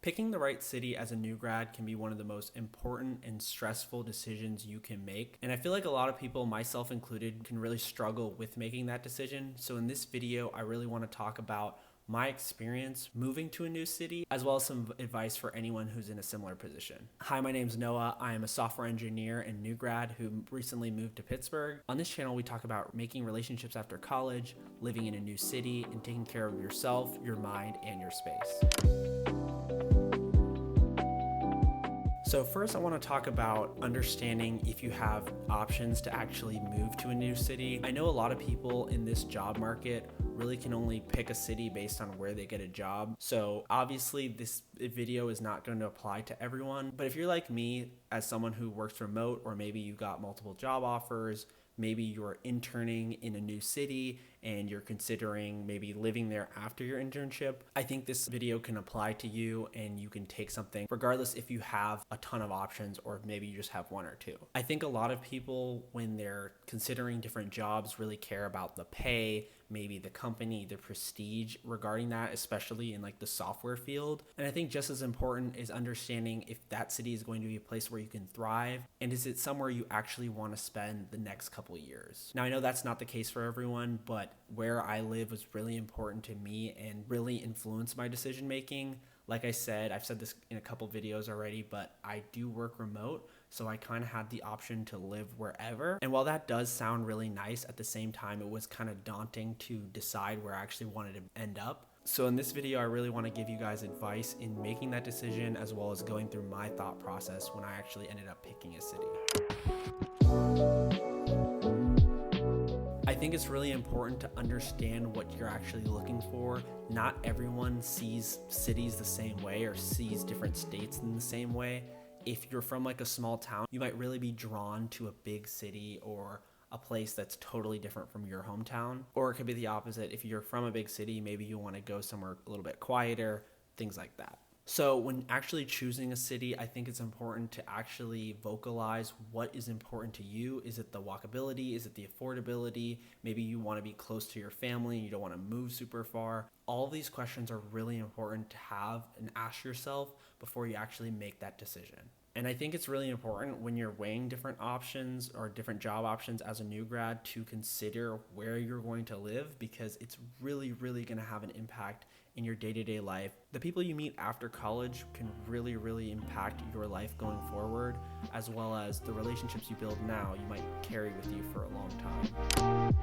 Picking the right city as a new grad can be one of the most important and stressful decisions you can make. And I feel like a lot of people, myself included, can really struggle with making that decision. So in this video, I really want to talk about my experience moving to a new city, as well as some advice for anyone who's in a similar position. Hi, my name's Noah. I am a software engineer and new grad who recently moved to Pittsburgh. On this channel, we talk about making relationships after college, living in a new city, and taking care of yourself, your mind, and your space. So first, I want to talk about understanding if you have options to actually move to a new city. I know a lot of people in this job market really can only pick a city based on where they get a job. So obviously this video is not going to apply to everyone, but if you're like me, as someone who works remote, or maybe you got multiple job offers, maybe you're interning in a new city and you're considering maybe living there after your internship, I think this video can apply to you and you can take something regardless if you have a ton of options or maybe you just have one or two. I think a lot of people, when they're considering different jobs, really care about the pay, maybe the company, the prestige regarding that, especially in like the software field. And I think just as important is understanding if that city is going to be a place where you can thrive, and is it somewhere you actually want to spend the next couple years. Now I know that's not the case for everyone, but where I live was really important to me and really influenced my decision making. Like I said, I've said this in a couple videos already, but I do work remote, so I kind of had the option to live wherever. And while that does sound really nice, at the same time, it was kind of daunting to decide where I actually wanted to end up. So in this video, I really want to give you guys advice in making that decision, as well as going through my thought process when I actually ended up picking a city. I think it's really important to understand what you're actually looking for. Not everyone sees cities the same way or sees different states in the same way. If you're from like a small town, you might really be drawn to a big city or a place that's totally different from your hometown. Or it could be the opposite. If you're from a big city, maybe you want to go somewhere a little bit quieter, things like that. So when actually choosing a city, I think it's important to actually vocalize what is important to you. Is it the walkability? Is it the affordability? Maybe you want to be close to your family and you don't want to move super far. All of these questions are really important to have and ask yourself before you actually make that decision. And I think it's really important when you're weighing different options or different job options as a new grad to consider where you're going to live, because it's really, really going to have an impact in your day-to-day life. The people you meet after college can really, really impact your life going forward, as well as the relationships you build now you might carry with you for a long time.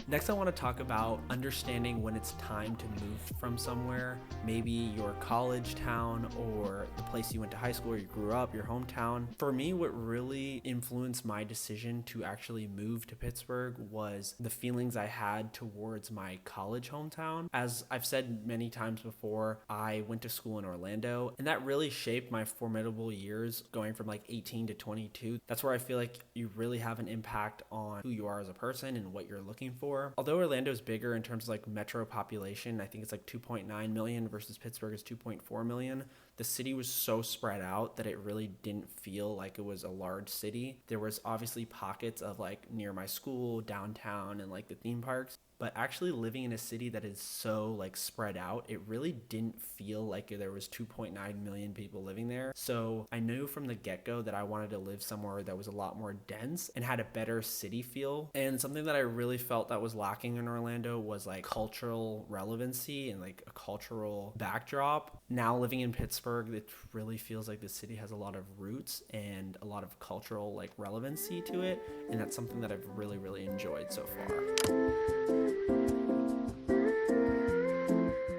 Next, I want to talk about understanding when it's time to move from somewhere, maybe your college town or the place you went to high school or you grew up, your hometown. For me, what really influenced my decision to actually move to Pittsburgh was the feelings I had towards my college hometown. As I've said many times before, I went to school in Orlando, and that really shaped my formidable years going from like 18 to 22. That's where I feel like you really have an impact on who you are as a person and what you're looking for. Although Orlando is bigger in terms of like metro population, I think it's like 2.9 million versus Pittsburgh is 2.4 million. The city was so spread out that it really didn't feel like it was a large city. There was obviously pockets of like near my school, downtown, and like the theme parks. But actually living in a city that is so like spread out, it really didn't feel like there was 2.9 million people living there. So I knew from the get-go that I wanted to live somewhere that was a lot more dense and had a better city feel. And something that I really felt that was lacking in Orlando was like cultural relevancy and like a cultural backdrop. Now living in Pittsburgh, it really feels like the city has a lot of roots and a lot of cultural like relevancy to it. And that's something that I've really, really enjoyed so far.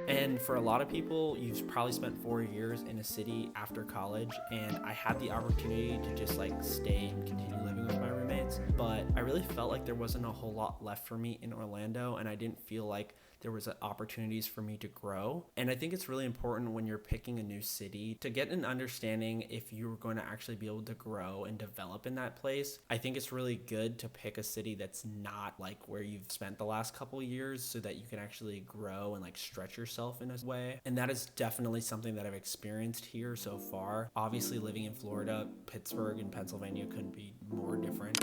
And for a lot of people, you've probably spent 4 years in a city after college, and I had the opportunity to just like stay and continue living with my roommates, but I really felt like there wasn't a whole lot left for me in Orlando, and I didn't feel like there was opportunities for me to grow. And I think it's really important when you're picking a new city to get an understanding if you're going to actually be able to grow and develop in that place. I think it's really good to pick a city that's not like where you've spent the last couple years, so that you can actually grow and like stretch yourself in a way. And that is definitely something that I've experienced here so far. Obviously living in Florida, Pittsburgh and Pennsylvania couldn't be more different.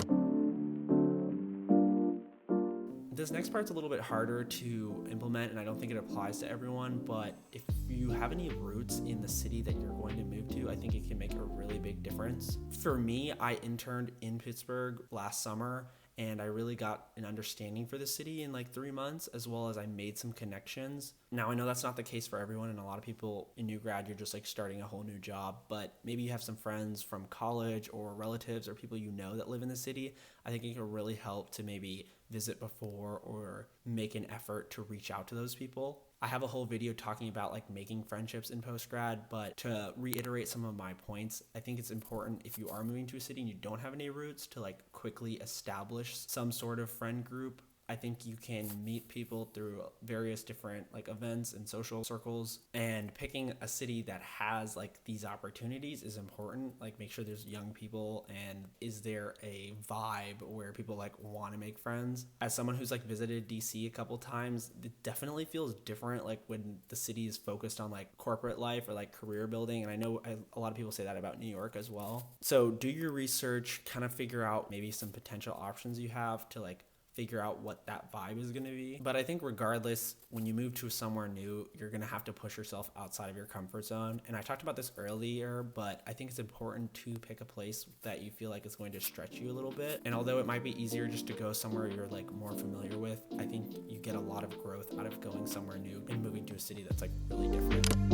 This next part's a little bit harder to implement, and I don't think it applies to everyone, but if you have any roots in the city that you're going to move to, I think it can make a really big difference. For me, I interned in Pittsburgh last summer, and I really got an understanding for the city in like 3 months, as well as I made some connections. Now, I know that's not the case for everyone, and a lot of people in new grad, you're just like starting a whole new job, but maybe you have some friends from college or relatives or people you know that live in the city. I think it can really help to maybe visit before or make an effort to reach out to those people. I have a whole video talking about like making friendships in post-grad, but to reiterate some of my points, I think it's important if you are moving to a city and you don't have any roots to like quickly establish some sort of friend group. I think you can meet people through various different like events and social circles, and picking a city that has like these opportunities is important. Like make sure there's young people, and is there a vibe where people like want to make friends. As someone who's like visited DC a couple times, it definitely feels different like when the city is focused on like corporate life or like career building. And I know a lot of people say that about New York as well. So do your research, kind of figure out maybe some potential options you have to like figure out what that vibe is going to be. But I think regardless, when you move to somewhere new, you're going to have to push yourself outside of your comfort zone. And I talked about this earlier, but I think it's important to pick a place that you feel like is going to stretch you a little bit. And although it might be easier just to go somewhere you're like more familiar with, I think you get a lot of growth out of going somewhere new and moving to a city that's like really different.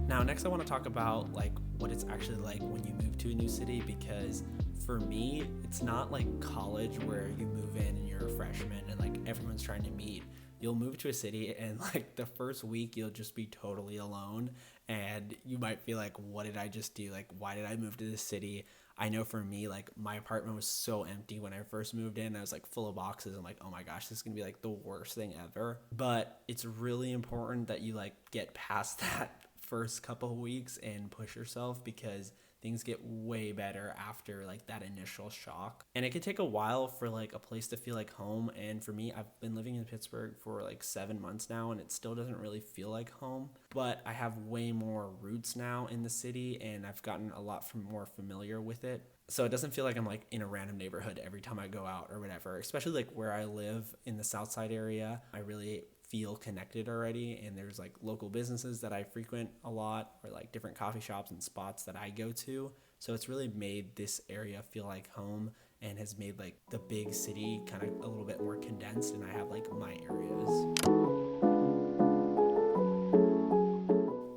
Now, next I want to talk about like what it's actually like when you move to a new city, because for me, it's not like college where you move in and you're a freshman and like everyone's trying to meet. You'll move to a city and like the first week you'll just be totally alone, and you might feel like, what did I just do? Like, why did I move to this city? I know for me, like my apartment was so empty when I first moved in. I was like full of boxes. I'm like, oh my gosh, this is gonna be like the worst thing ever. But it's really important that you like get past that first couple of weeks and push yourself, because things get way better after like that initial shock. And it could take a while for like a place to feel like home. And for me, I've been living in Pittsburgh for like 7 months now, and it still doesn't really feel like home. But I have way more roots now in the city, and I've gotten a lot more familiar with it. So it doesn't feel like I'm like in a random neighborhood every time I go out or whatever, especially like where I live in the South Side area. I really feel connected already, and there's like local businesses that I frequent a lot, or like different coffee shops and spots that I go to. So it's really made this area feel like home, and has made like the big city kind of a little bit more condensed, and I have like my areas.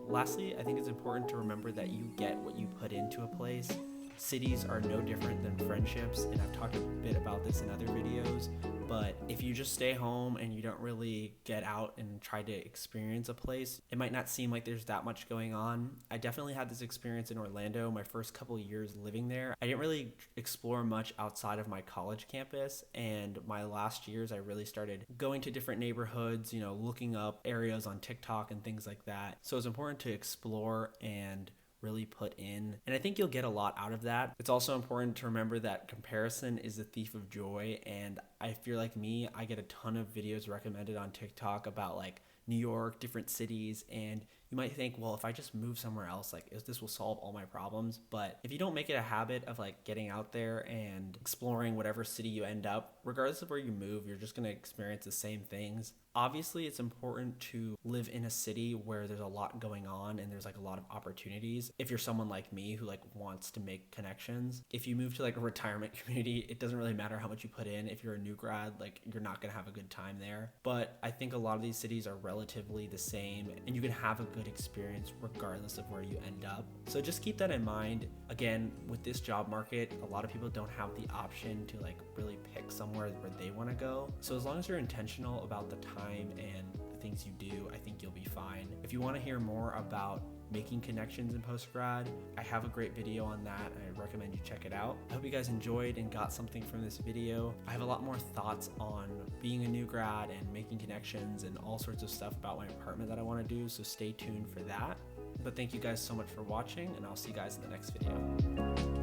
Lastly, I think it's important to remember that you get what you put into a place. Cities are no different than friendships, and I've talked a bit about this in other videos, but if you just stay home and you don't really get out and try to experience a place, it might not seem like there's that much going on. I definitely had this experience in Orlando my first couple of years living there. I didn't really explore much outside of my college campus, and my last years I really started going to different neighborhoods, you know, looking up areas on TikTok and things like that. So it's important to explore and really put in, and I think you'll get a lot out of that. It's also important to remember that comparison is the thief of joy, and if you're like me, I get a ton of videos recommended on TikTok about like New York, different cities, and you might think, well, if I just move somewhere else, like this will solve all my problems. But if you don't make it a habit of like getting out there and exploring whatever city you end up, regardless of where you move, you're just going to experience the same things. Obviously, it's important to live in a city where there's a lot going on and there's like a lot of opportunities. If you're someone like me who like wants to make connections, if you move to like a retirement community, it doesn't really matter how much you put in. If you're a new grad, like you're not going to have a good time there. But I think a lot of these cities are relatively the same, and you can have a good experience regardless of where you end up. So just keep that in mind. Again, with this job market, a lot of people don't have the option to like really pick somewhere where they want to go. So as long as you're intentional about the time and the things you do, I think you'll be fine. If you want to hear more about making connections in post-grad, I have a great video on that, and I recommend you check it out. I hope you guys enjoyed and got something from this video. I have a lot more thoughts on being a new grad and making connections and all sorts of stuff about my apartment that I want to do, so stay tuned for that. But thank you guys so much for watching, and I'll see you guys in the next video.